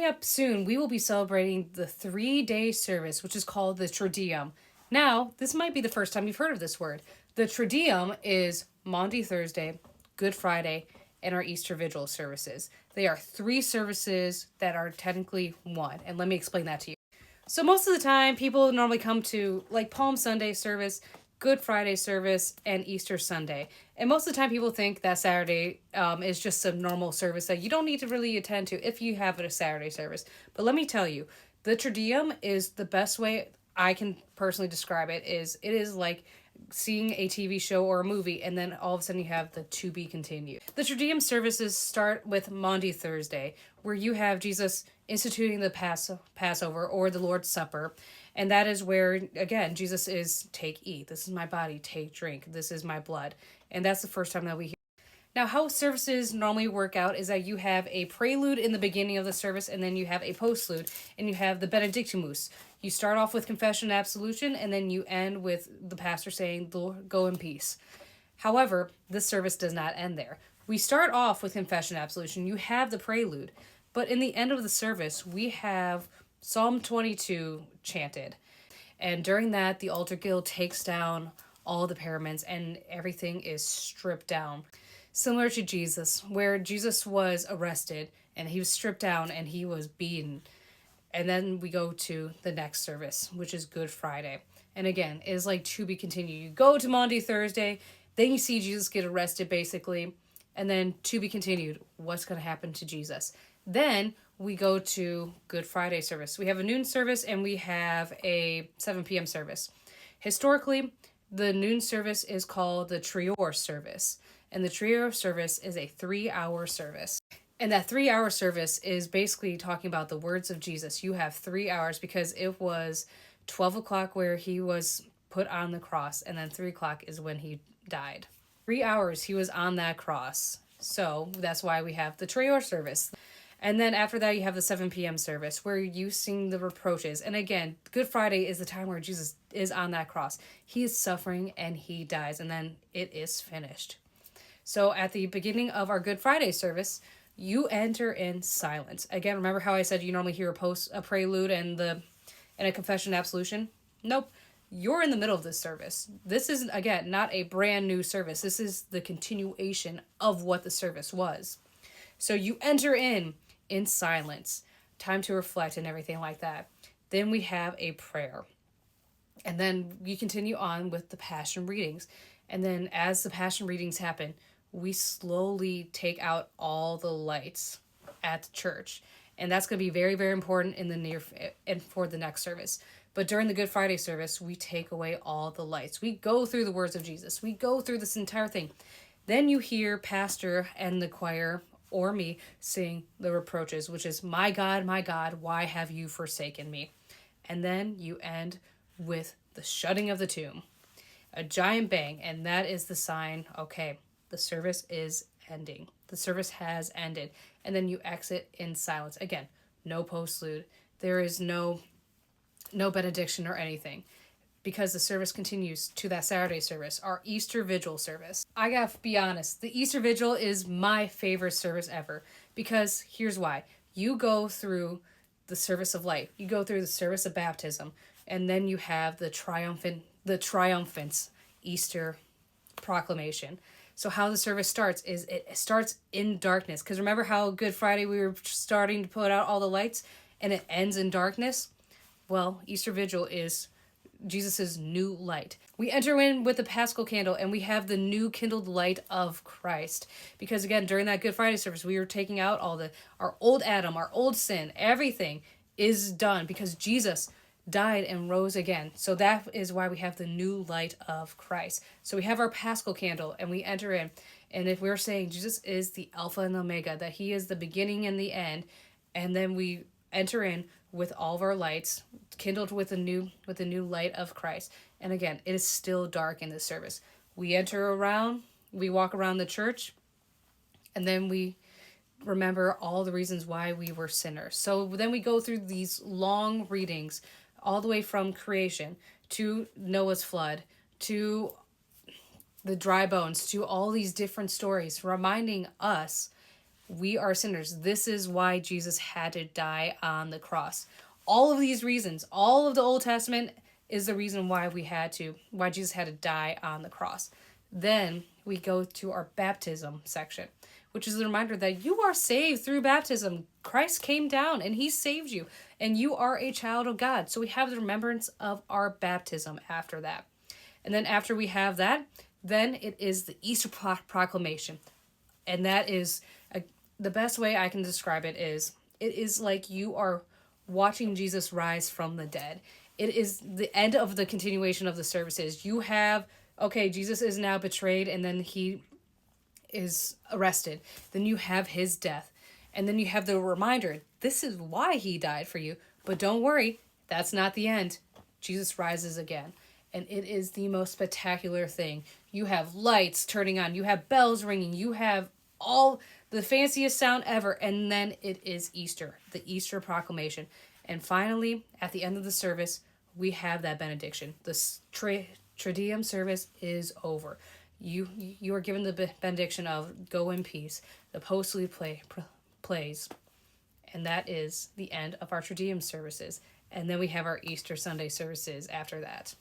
up soon, we will be celebrating the 3-day service, which is called the Tridiumm. Now, this might be the first time you've heard of this word. The Tridiumm is Maundy Thursday, Good Friday, and our Easter Vigil services. They are 3 services that are technically one, and let me explain that to you. So most of the time, people normally come to like Palm Sunday service, Good Friday service, and Easter Sunday. And most of the time, people think that Saturday is just some normal service that you don't need to really attend to if you have a Saturday service. But let me tell you, the Tridium is the best way I can personally describe it. It is like seeing a TV show or a movie, and then all of a sudden you have the to be continued. The Tridium services start with Maundy Thursday, where you have Jesus instituting the Passover or the Lord's Supper. And that is where, again, Jesus is take, eat. This is my body, take, drink. This is my blood. And that's the first time that we hear. Now, how services normally work out is that you have a prelude in the beginning of the service, and then you have a postlude, and you have the Benedictimus. You start off with confession and absolution, and then you end with the pastor saying, go in peace. However, this service does not end there. We start off with confession and absolution. You have the prelude. But in the end of the service, we have Psalm 22 chanted. And during that, the altar guild takes down all the paraments and everything is stripped down. Similar to Jesus, where Jesus was arrested and he was stripped down and he was beaten. And then we go to the next service, which is Good Friday. And again, it is like to be continued. You go to Maundy Thursday, then you see Jesus get arrested basically, and then to be continued, what's going to happen to Jesus. Then we go to Good Friday service. We have a noon service and we have a 7 p.m. service. Historically, the noon service is called the Trior service. And the Trior service is a 3-hour service. And that 3-hour service is basically talking about the words of Jesus. You have 3 hours because it was 12 o'clock where he was put on the cross, and then 3 o'clock is when he died. 3 hours he was on that cross. So that's why we have the Trior service. And then after that, you have the 7 p.m. service where you sing the reproaches. And again, Good Friday is the time where Jesus is on that cross. He is suffering and he dies, and then it is finished. So at the beginning of our Good Friday service, you enter in silence. Again, remember how I said you normally hear a prelude and a confession and absolution? Nope. You're in the middle of this service. This is, again, not a brand new service. This is the continuation of what the service was. So you enter in silence, time to reflect and everything like that. Then we have a prayer. And then we continue on with the Passion readings. And then as the Passion readings happen, we slowly take out all the lights at the church. And that's going to be very, very important and for the next service. But during the Good Friday service, we take away all the lights. We go through the words of Jesus. We go through this entire thing. Then you hear pastor and the choir or me sing the reproaches, which is, my God, why have you forsaken me? And then you end with the shutting of the tomb. A giant bang, and that is the sign, okay, the service is ending. The service has ended. And then you exit in silence. Again, no postlude. There is no benediction or anything, because the service continues to that Saturday service, our Easter Vigil service. I gotta be honest, the Easter Vigil is my favorite service ever, because here's why. You go through the service of light, you go through the service of baptism, and then you have the triumphant Easter proclamation. So how the service starts is it starts in darkness, because remember how Good Friday we were starting to put out all the lights, and it ends in darkness? Well, Easter Vigil is Jesus' new light. We enter in with the Paschal candle, and we have the new kindled light of Christ. Because again, during that Good Friday service, we were taking out our old Adam, our old sin, everything is done because Jesus died and rose again. So that is why we have the new light of Christ. So we have our Paschal candle and we enter in. And if we're saying Jesus is the Alpha and the Omega, that he is the beginning and the end, and then we enter in with all of our lights kindled with the new light of Christ. And again, it is still dark in this service. We walk around the church, and then we remember all the reasons why we were sinners. So then we go through these long readings all the way from creation to Noah's flood to the dry bones to all these different stories, reminding us We are sinners. This is why Jesus had to die on the cross. All of these reasons, all of the Old Testament is the reason why why Jesus had to die on the cross. Then we go to our baptism section, which is a reminder that you are saved through baptism. Christ came down and he saved you, and you are a child of God. So we have the remembrance of our baptism after that. And then after we have that, then it is the Easter proclamation. And that is the best way I can describe it is like you are watching Jesus rise from the dead. It is the end of the continuation of the services. You have, okay, Jesus is now betrayed and then he is arrested. Then you have his death. And then you have the reminder, this is why he died for you. But don't worry, that's not the end. Jesus rises again. And it is the most spectacular thing. You have lights turning on. You have bells ringing. You have all the fanciest sound ever. And then it is Easter, the Easter proclamation. And finally, at the end of the service, we have that benediction. The Tridiumm service is over. You are given the benediction of go in peace. The postlude plays. And that is the end of our Tridiumm services. And then we have our Easter Sunday services after that.